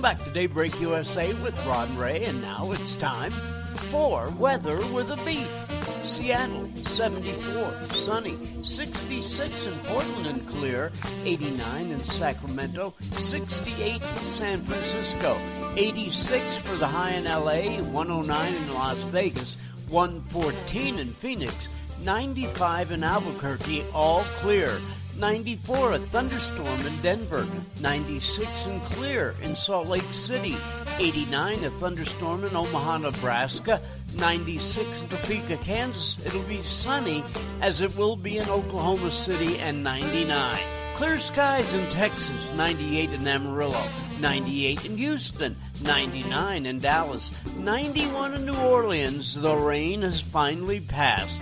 back to Daybreak USA with Ron Ray, and now it's time for Weather with a Beat. Seattle, 74, sunny, 66 in Portland and clear, 89 in Sacramento, 68 in San Francisco, 86 for the high in LA, 109 in Las Vegas, 114 in Phoenix, 95 in Albuquerque, all clear. 94, a thunderstorm in Denver. 96 and clear in Salt Lake City. 89, a thunderstorm in Omaha, Nebraska. 96 in Topeka, Kansas. It'll be sunny as it will be in Oklahoma City, and 99. Clear skies in Texas. 98 in Amarillo. 98 in Houston. 99 in Dallas. 91 in New Orleans. The rain has finally passed.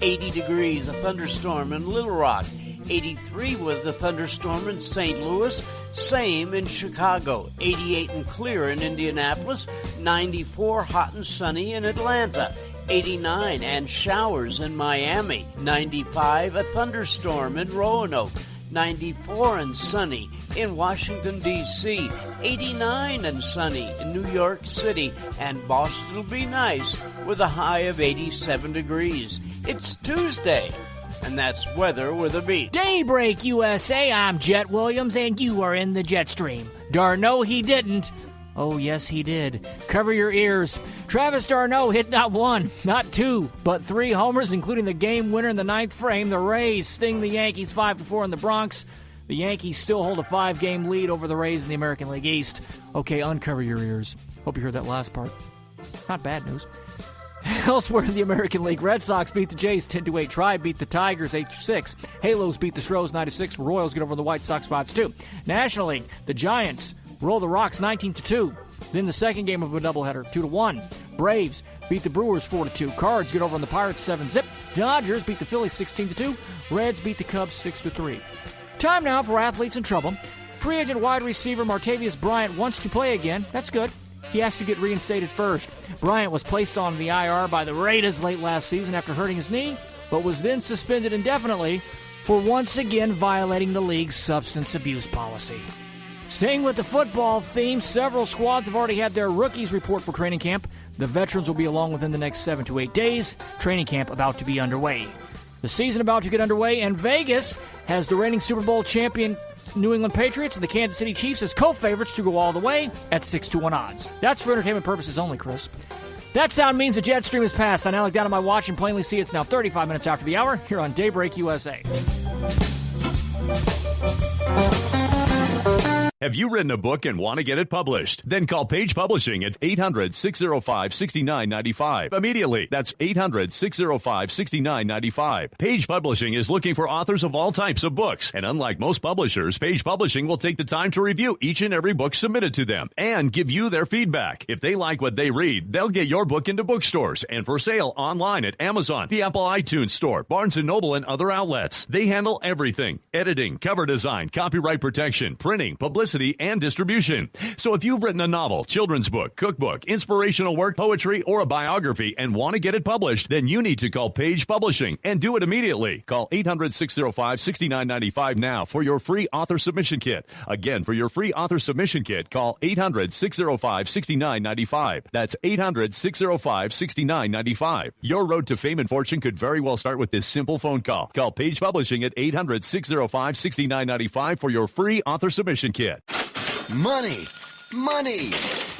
80 degrees, a thunderstorm in Little Rock. 83 with the thunderstorm in St. Louis, same in Chicago. 88 and clear in Indianapolis, 94 hot and sunny in Atlanta, 89 and showers in Miami, 95 a thunderstorm in Roanoke, 94 and sunny in Washington, D.C., 89 and sunny in New York City, and Boston will be nice with a high of 87 degrees. It's Tuesday. And that's Weather with a Beat. Daybreak USA, I'm Jet Williams, and you are in the jet stream. Darno, he didn't. Oh, yes, he did. Cover your ears. Travis d'Arnaud hit not one, not two, but 3 homers, including the game winner in the 9th frame. The Rays sting the Yankees 5-4 in the Bronx. The Yankees still hold a 5-game lead over the Rays in the American League East. Okay, uncover your ears. Hope you heard that last part. Not bad news. Elsewhere in the American League, Red Sox beat the Jays 10-8. Tribe beat the Tigers 8-6. Halos beat the Stros 9-6. Royals get over the White Sox 5-2. National League, the Giants roll the Rocks 19-2. Then the second game of a doubleheader, 2-1. Braves beat the Brewers 4-2. Cards get over on the Pirates 7-zip. Dodgers beat the Phillies 16-2. Reds beat the Cubs 6-3. Time now for athletes in trouble. Free agent wide receiver Martavius Bryant wants to play again. That's good. He has to get reinstated first. Bryant was placed on the IR by the Raiders late last season after hurting his knee, but was then suspended indefinitely for once again violating the league's substance abuse policy. Staying with the football theme, several squads have already had their rookies report for training camp. The veterans will be along within the next 7 to 8 days. Training camp about to be underway. The season about to get underway, and Vegas has the reigning Super Bowl champion New England Patriots and the Kansas City Chiefs as co-favorites to go all the way at 6-1 odds. That's for entertainment purposes only, Chris. That sound means the jet stream is past. I now look down at my watch and plainly see it's now 35 minutes after the hour here on Daybreak USA. Have you written a book and want to get it published? Then call Page Publishing at 800-605-6995 immediately. That's 800-605-6995. Page Publishing is looking for authors of all types of books. And unlike most publishers, Page Publishing will take the time to review each and every book submitted to them and give you their feedback. If they like what they read, they'll get your book into bookstores and for sale online at Amazon, the Apple iTunes Store, Barnes & Noble, and other outlets. They handle everything: editing, cover design, copyright protection, printing, publicity, and distribution. So if you've written a novel, children's book, cookbook, inspirational work, poetry, or a biography and want to get it published, then you need to call Page Publishing and do it immediately. Call 800-605-6995 now for your free author submission kit. Again, for your free author submission kit, call 800-605-6995. That's 800-605-6995. Your road to fame and fortune could very well start with this simple phone call. Call Page Publishing at 800-605-6995 for your free author submission kit. Money, money,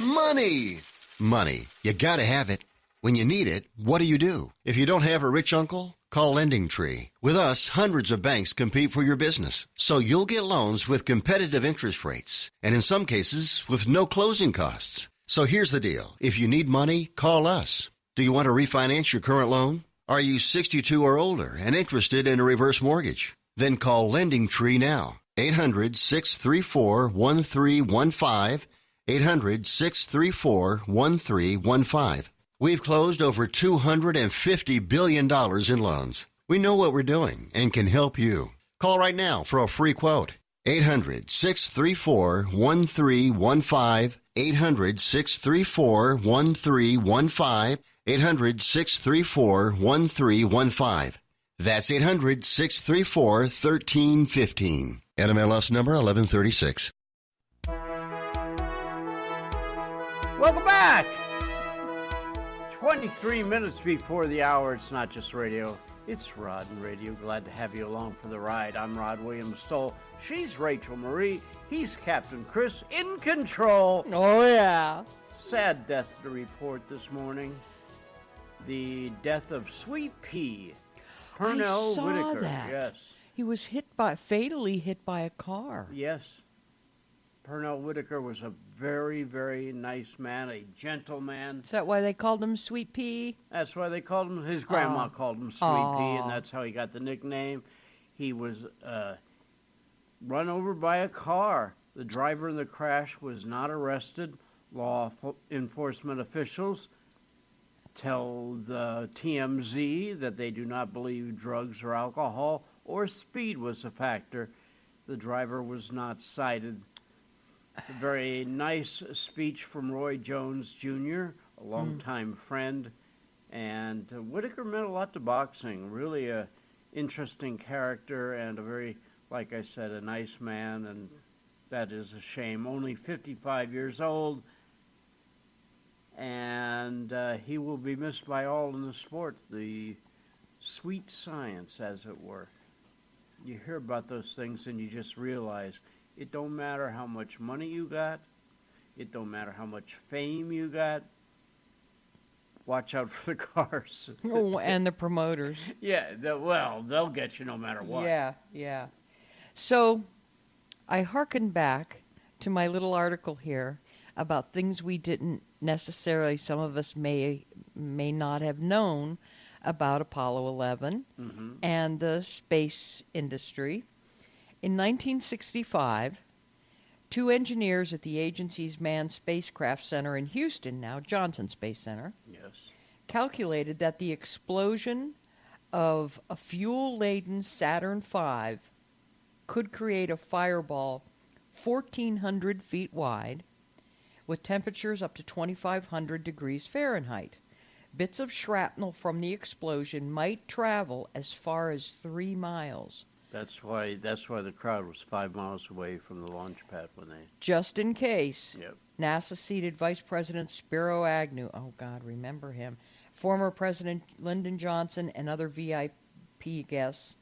money, money. You gotta have it. When you need it, what do? If you don't have a rich uncle, call Lending Tree. With us, hundreds of banks compete for your business, so you'll get loans with competitive interest rates, and in some cases, with no closing costs. So here's the deal. If you need money, call us. Do you want to refinance your current loan? Are you 62 or older and interested in a reverse mortgage? Then call Lending Tree now. 800-634-1315, 800-634-1315. We've closed over $250 billion in loans. We know what we're doing and can help you. Call right now for a free quote. 800-634-1315, 800-634-1315, 800-634-1315. That's 800-634-1315. NMLS number 1136. Welcome back! 23 minutes before the hour. It's not just radio, it's Rod and Radio. Glad to have you along for the ride. I'm Rod Williams Stoll. She's Rachel Marie. He's Captain Chris in control. Oh, yeah. Sad death to report this morning. The death of Sweet Pea. Pernell I saw Whitaker. that. Yes. He was fatally hit by a car. Yes. Pernell Whitaker was a very, very nice man, a gentleman. Is that why they called him Sweet Pea? That's why they called him, his grandma called him Sweet Pea, and that's how he got the nickname. He was run over by a car. The driver in the crash was not arrested. Law enforcement officials tell the TMZ that they do not believe drugs or alcohol or speed was a factor. The driver was not cited. A very nice speech from Roy Jones Jr., a longtime friend. And Whitaker meant a lot to boxing. Really a interesting character and a very, like I said, a nice man. And that is a shame. Only 55 years old. And he will be missed by all in the sport. The sweet science, as it were. You hear about those things and you just realize it don't matter how much money you got. It don't matter how much fame you got. Watch out for the cars. Oh, and the promoters. Yeah, they'll get you no matter what. Yeah. So I hearkened back to my little article here about things we didn't necessarily, some of us may not have known about Apollo 11 and the space industry. In 1965, two engineers at the agency's Manned Spacecraft Center in Houston, now Johnson Space Center, calculated that the explosion of a fuel-laden Saturn V could create a fireball 1,400 feet wide with temperatures up to 2,500 degrees Fahrenheit. Bits of shrapnel from the explosion might travel as far as 3 miles. That's why the crowd was 5 miles away from the launch pad when they... Just in case. Yep. NASA seated Vice President Spiro Agnew, oh God, remember him, former President Lyndon Johnson, and other VIP guests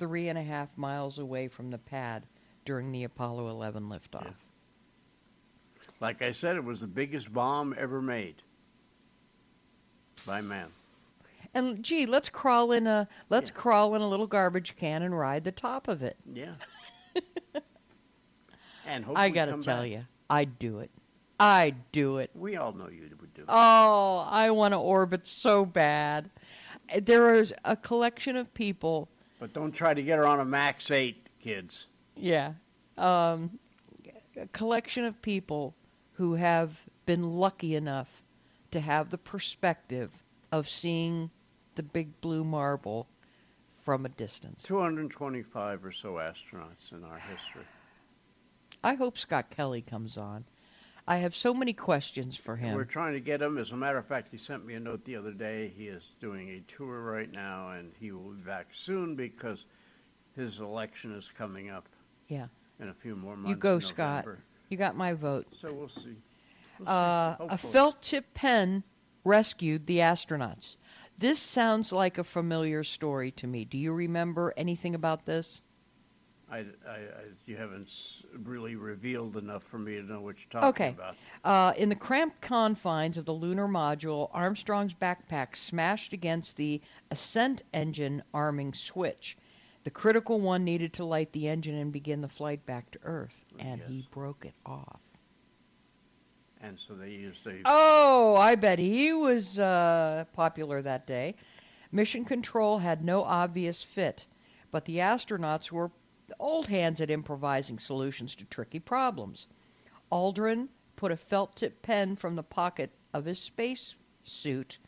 3.5 miles away from the pad during the Apollo 11 liftoff. Yeah. Like I said, it was the biggest bomb ever made by man. And gee, let's crawl in a little garbage can and ride the top of it. Yeah. And hopefully I gotta tell you, I'd do it. I'd do it. We all know you would do it. Oh, I want to orbit so bad. There is a collection of people. But don't try to get her on a Max 8, kids. Yeah. A collection of people who have been lucky enough to have the perspective of seeing the big blue marble from a distance. 225 or so astronauts in our history. I hope Scott Kelly comes on. I have so many questions for him. We're trying to get him. As a matter of fact, he sent me a note the other day. He is doing a tour right now, and he will be back soon because his election is coming up. Yeah. In a few more months. You go, in Scott. November. You got my vote. So we'll see. A felt-tip pen rescued the astronauts. This sounds like a familiar story to me. Do you remember anything about this? You haven't really revealed enough for me to know what you're talking about. In the cramped confines of the lunar module, Armstrong's backpack smashed against the ascent engine arming switch. The critical one needed to light the engine and begin the flight back to Earth, and he broke it off. And so they used a... Oh, I bet he was popular that day. Mission Control had no obvious fit, but the astronauts were old hands at improvising solutions to tricky problems. Aldrin put a felt-tip pen from the pocket of his space suit.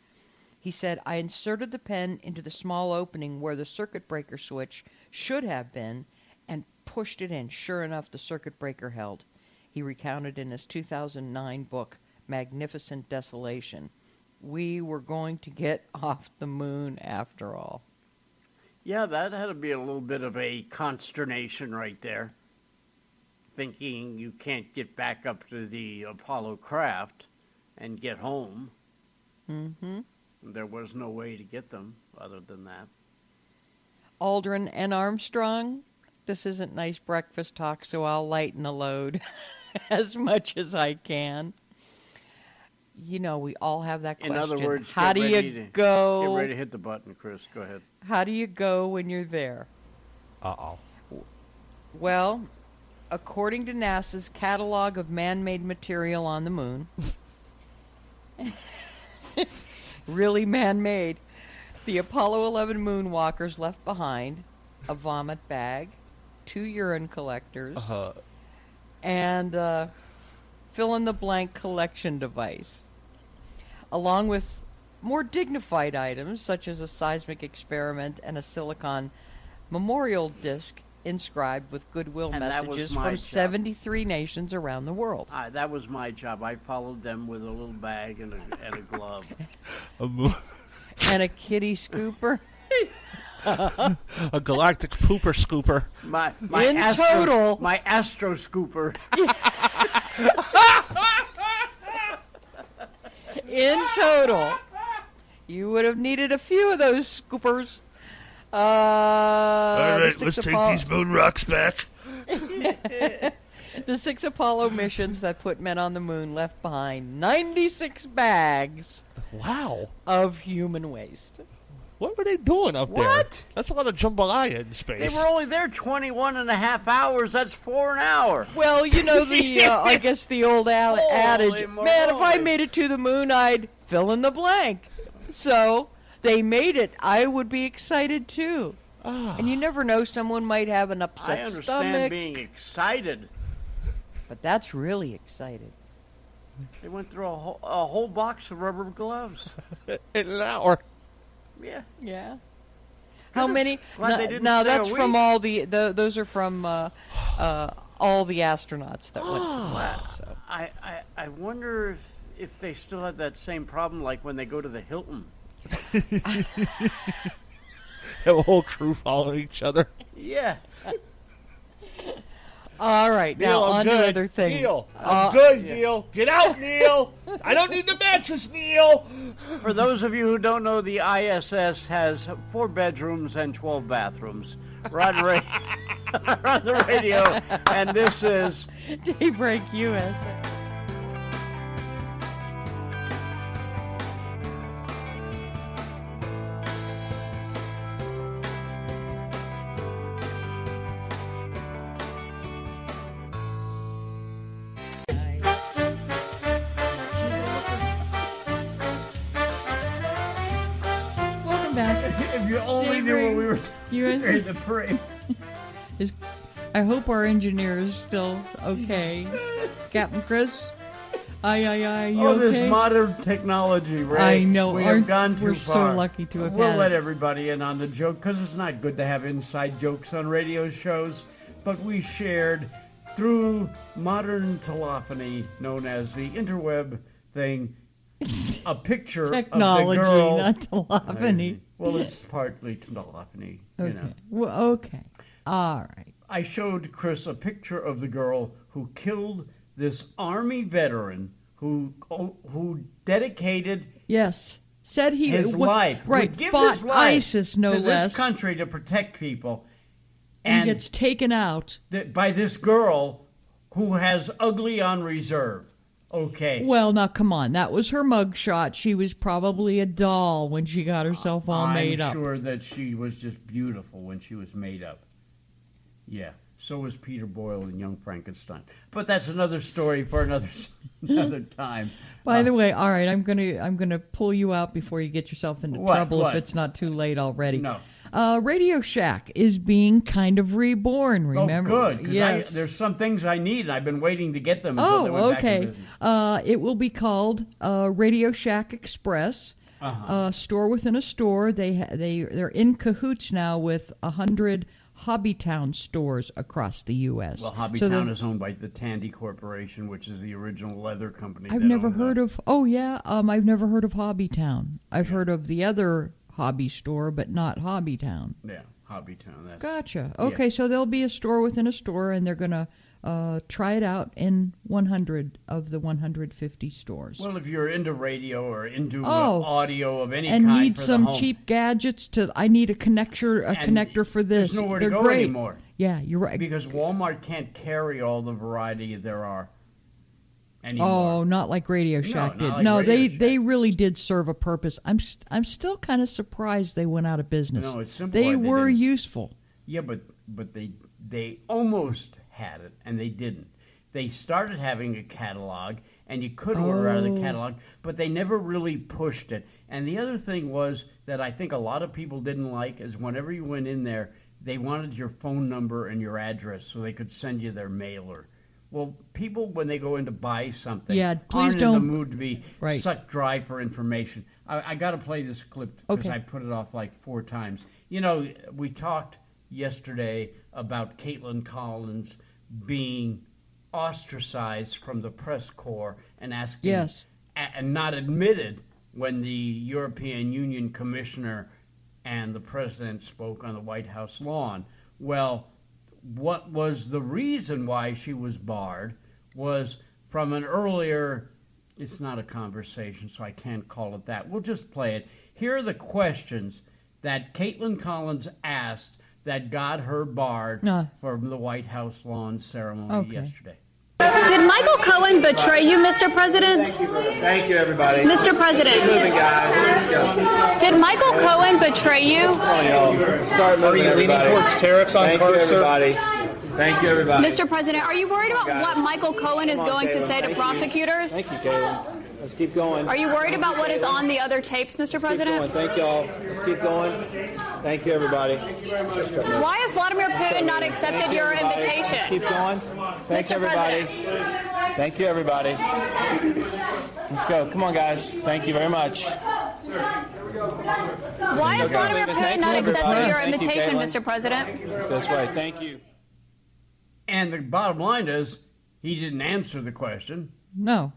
He said, I inserted the pen into the small opening where the circuit breaker switch should have been and pushed it in. Sure enough, the circuit breaker held. He recounted in his 2009 book, Magnificent Desolation. We were going to get off the moon after all. Yeah, that had to be a little bit of a consternation right there. Thinking you can't get back up to the Apollo craft and get home. Mm-hmm. There was no way to get them other than that. Aldrin and Armstrong, this isn't nice breakfast talk, so I'll lighten the load as much as I can. You know, we all have that question. In other words, how do you Get go? ready to hit the button, Chris. Go ahead. How do you go when you're there? Uh-oh. Well, according to NASA's catalog of man-made material on the moon, really man-made, the Apollo 11 moonwalkers left behind a vomit bag, 2 urine collectors, and a fill-in-the-blank collection device, along with more dignified items such as a seismic experiment and a silicon memorial disc inscribed with goodwill And that was messages my from job. 73 nations around the world. That was my job. I followed them with a little bag and a glove. And a kitty scooper. A galactic pooper scooper. My total. my astro scooper. In total, you would have needed a few of those scoopers. All right, let's take these moon rocks back. The 6 Apollo missions that put men on the moon left behind 96 bags Wow. of human waste. What were they doing up there? What? That's a lot of jambalaya in space. They were only there 21 and a half hours. That's 4 an hour. Well, you know the, I guess the old adage, man, if I moly. made it to the moon, I'd fill in the blank. So they made it. I would be excited too. And you never know, someone might have an upset I understand stomach. being excited. But that's really excited. They went through a whole box of rubber gloves. An hour. Yeah. Yeah. How many? Glad they didn't No, stay a that's from week. all those are from all the astronauts that went to that. So I wonder if they still have that same problem like when they go to the Hilton. Have a whole crew following each other. Yeah. all right, Neil, now I'm on good. to other things. Neil, I'm good, Neil. Get out, Neil. I don't need the mattress, Neil. For those of you who don't know, the ISS has 4 bedrooms and 12 bathrooms. Rod Ray on the radio, and this is Daybreak USA. Welcome back. if you only knew what we were USA. the parade. I hope our engineer is still okay. Captain Chris? Aye, you okay? This modern technology, Ray. I know. We have gone too we're far. so lucky to have We'll had let it. everybody in on the joke because it's not good to have inside jokes on radio shows. But we shared through modern telephony, known as the interweb thing, a picture Technology, of the girl. not telephony. Well, it's partly telephony, you Okay. know. Well, okay. All right. I showed Chris a picture of the girl who killed this Army veteran who dedicated Yes. Said he his life, Right. would give fought his life ISIS, no to less. this country to protect people, and gets taken out. by this girl who has ugly on reserve. Okay. Well, now come on. That was her mugshot. She was probably a doll when she got herself all made I'm up. sure that she was just beautiful when she was made up. Yeah. So was Peter Boyle in Young Frankenstein. But that's another story for another time. By the way, all right, I'm gonna pull you out before you get yourself into What? trouble What? if it's not too late already. No. Radio Shack is being kind of reborn. Remember? Oh, good. 'Cause Yes. there's some things I need, and I've been waiting to get them. Until they went back in okay. business. It will be called Radio Shack Express. Store within a store. They're in cahoots now with 100 Hobbytown stores across the U.S. Well, Hobbytown is owned by the Tandy Corporation, which is the original leather company. I've never heard of. Oh yeah, I've never heard of Hobbytown. I've heard of the other hobby store, but not Hobbytown. Yeah, Hobbytown. That's, Gotcha. Okay, so there'll be a store within a store, and they're gonna try it out in 100 of the 150 stores. Well, if you're into radio or into audio of any and kind need for some the home, cheap gadgets I need a connector for this. there's nowhere They're to go great. anymore. Yeah, you're right. Because Walmart can't carry all the variety there are anymore. Oh, not like Radio Shack did. Like no, Radio Shack. they really did serve a purpose. I'm still kind of surprised they went out of business. No, it's simple. They were useful. Yeah, but they almost had it, and they didn't. They started having a catalog, and you could order out of the catalog, but they never really pushed it. And the other thing was that I think a lot of people didn't like is whenever you went in there, they wanted your phone number and your address so they could send you their mailer. Well, people, when they go in to buy something, aren't in the mood to be sucked dry for information. I got to play this clip because I put it off like 4 times. You know, we talked yesterday about Caitlin Collins being ostracized from the press corps and asking and not admitted when the European Union commissioner and the president spoke on the White House lawn. Well, what was the reason why she was barred was from an earlier, it's not a conversation, so I can't call it that. We'll just play it. Here are the questions that Caitlin Collins asked that got her barred from the White House lawn ceremony yesterday. Did Michael Cohen betray you, Mr. President? Thank you, everybody. Mr. President. Keep moving, guys. Let's go. Did Michael Cohen betray you? Come on, y'all. Start moving, everybody. Leaning towards tariffs on cars, everybody. Thank you, everybody. Mr. President, are you worried about what Michael Cohen is going to say to prosecutors? Thank you, Caitlin. Let's keep going. Are you worried about what is on the other tapes, Mr. President? Thank y'all. Let's keep going. Thank you, everybody. Why has Vladimir Putin not accepted your invitation? Let's keep going. Thanks, everybody. Thank you, everybody. Let's go. Come on, guys. Thank you very much. Why has Vladimir Putin not accepted your invitation, Mr. President? Let's go this way. Thank you. And the bottom line is, he didn't answer the question. No.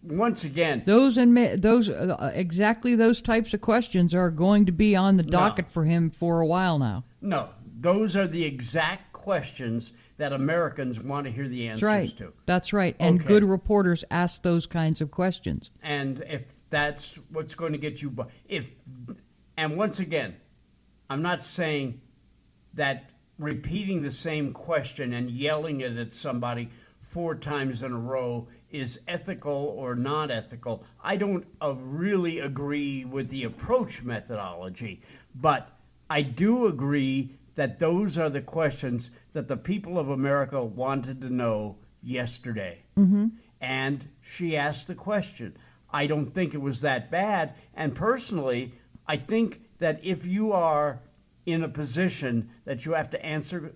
Once again, those exactly those types of questions are going to be on the docket for him for a while now. No, those are the exact questions that Americans want to hear the answers to. That's right. And good reporters ask those kinds of questions. And if that's what's going to get you, and once again, I'm not saying that repeating the same question and yelling it at somebody 4 times in a row is ethical or not ethical. I don't really agree with the approach methodology, but I do agree that those are the questions that the people of America wanted to know yesterday. Mm-hmm. And she asked the question. I don't think it was that bad. And personally, I think that if you are in a position that you have to answer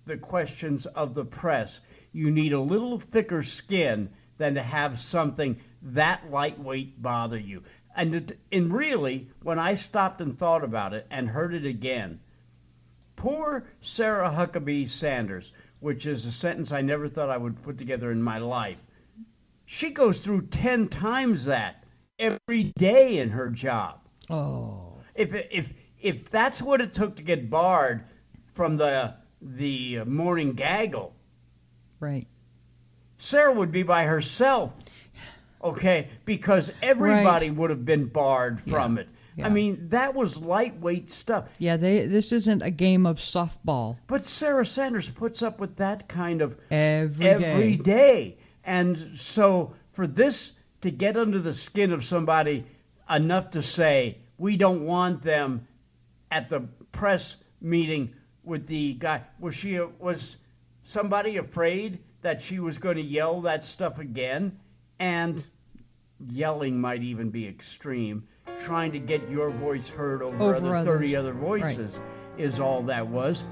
the questions of the press, you need a little thicker skin than to have something that lightweight bother you. And really, when I stopped and thought about it and heard it again, poor Sarah Huckabee Sanders, which is a sentence I never thought I would put together in my life, she goes through 10 times that every day in her job. Oh. If that's what it took to get barred from the morning gaggle, right, Sarah would be by herself, okay, because everybody would have been barred from it. Yeah. I mean, that was lightweight stuff. Yeah, this isn't a game of softball. But Sarah Sanders puts up with that kind of every day. And so for this to get under the skin of somebody enough to say, we don't want them at the press meeting with the guy, was somebody afraid that she was going to yell that stuff again? And yelling might even be extreme. Trying to get your voice heard over other 30 other voices is all that was.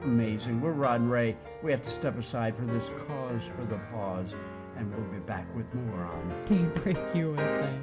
Amazing. We're Rod and Ray. We have to step aside for this cause for the pause, and we'll be back with more on Daybreak USA.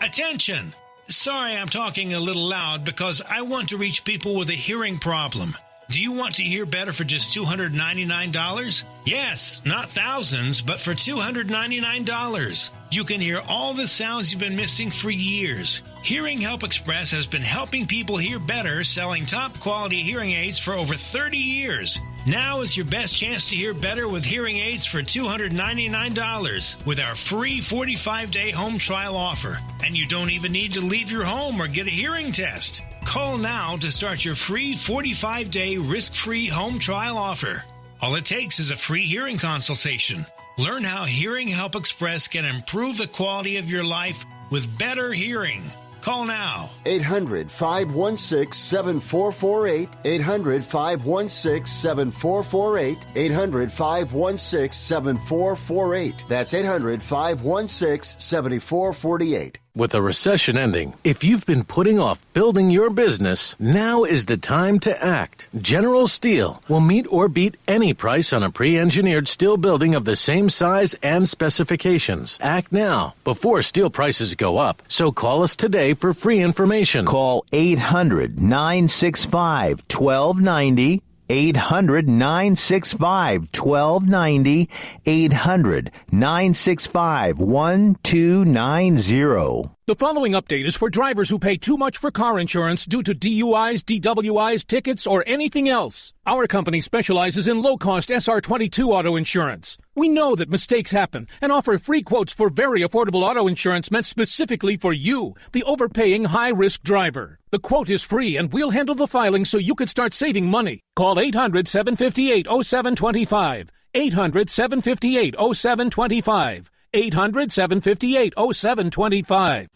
Attention! Sorry I'm talking a little loud because I want to reach people with a hearing problem. Do you want to hear better for just $299? Yes, not thousands, but for $299. You can hear all the sounds you've been missing for years. Hearing Help Express has been helping people hear better, selling top-quality hearing aids for over 30 years. Now is your best chance to hear better with hearing aids for $299 with our free 45-day home trial offer. And you don't even need to leave your home or get a hearing test. Call now to start your free 45-day risk-free home trial offer. All it takes is a free hearing consultation. Learn how Hearing Help Express can improve the quality of your life with better hearing. Call now. 800-516-7448. 800-516-7448. 800-516-7448. That's 800-516-7448. With a recession ending, if you've been putting off building your business, now is the time to act. General Steel will meet or beat any price on a pre-engineered steel building of the same size and specifications. Act now, before steel prices go up. So call us today for free information. Call 800-965-1290. 800-965-1290. 800-965-1290. The following update is for drivers who pay too much for car insurance due to DUIs, DWIs, tickets, or anything else. Our company specializes in low-cost SR22 auto insurance. We know that mistakes happen and offer free quotes for very affordable auto insurance meant specifically for you, the overpaying high-risk driver. The quote is free, and we'll handle the filing so you can start saving money. Call 800-758-0725. 800-758-0725. 800-758-0725.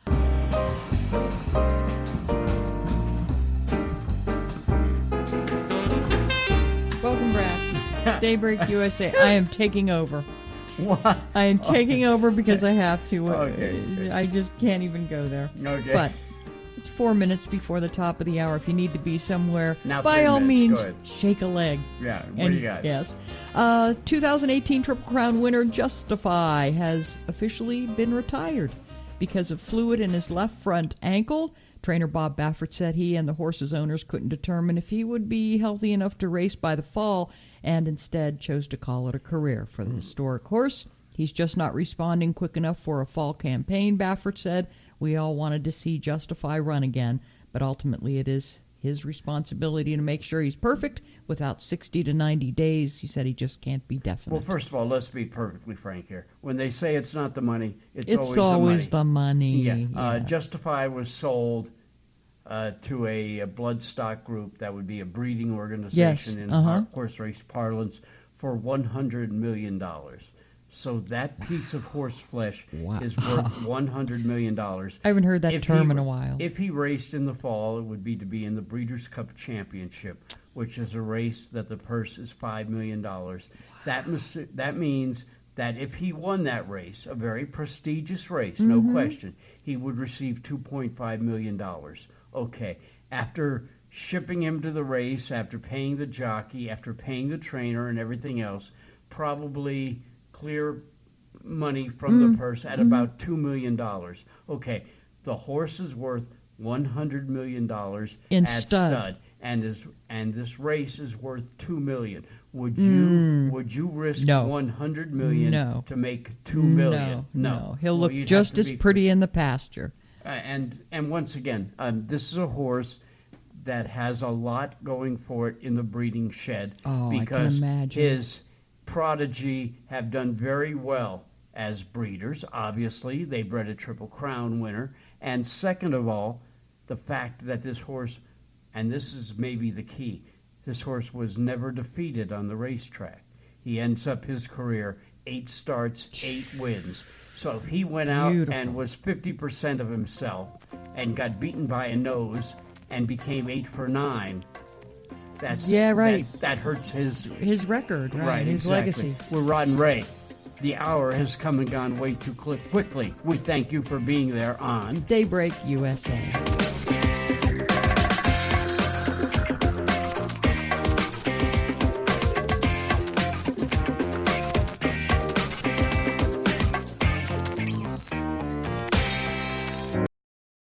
Welcome back. Daybreak USA. I am taking over. What? I am taking over because I have to. Okay. I just can't even go there. Okay. But it's 4 minutes before the top of the hour. If you need to be somewhere, Now by 3 all minutes. means, shake a leg. Yeah, what do you got? Yes. 2018 Triple Crown winner Justify has officially been retired because of fluid in his left front ankle. Trainer Bob Baffert said he and the horse's owners couldn't determine if he would be healthy enough to race by the fall, and instead chose to call it a career for the historic horse. He's just not responding quick enough for a fall campaign, Baffert said. We all wanted to see Justify run again, but ultimately it is his responsibility to make sure he's perfect. Without 60 to 90 days, he said he just can't be definite. Well, first of all, let's be perfectly frank here. When they say it's not the money, it's always the money. Yeah. Justify was sold to a bloodstock group that would be a breeding organization in horse race parlance for $100 million. So that piece of horse flesh is worth $100 million. I haven't heard that term in a while. If he raced in the fall, it would be to be in the Breeders' Cup Championship, which is a race that the purse is $5 million. That means that if he won that race, a very prestigious race, no question, he would receive $2.5 million. Okay, after shipping him to the race, after paying the jockey, after paying the trainer and everything else, probably clear money from the purse at about $2 million. Okay, the horse is worth $100 million at stud, and this race is worth $2 million. Would you risk $100 million to make $2 million? No. He'll look just as pretty in the pasture. And once again, this is a horse that has a lot going for it in the breeding shed because I can imagine. His prodigy have done very well as breeders. Obviously, they bred a Triple Crown winner. And second of all, the fact that this horse, and this is maybe the key, this horse was never defeated on the racetrack. He ends up his career 8 starts, 8 wins. So if he went out and was 50% of himself and got beaten by a nose and became 8 for 9, that hurts his record, right? His legacy. We're Rod and Ray. The hour has come and gone way too quickly. We thank you for being there on Daybreak USA.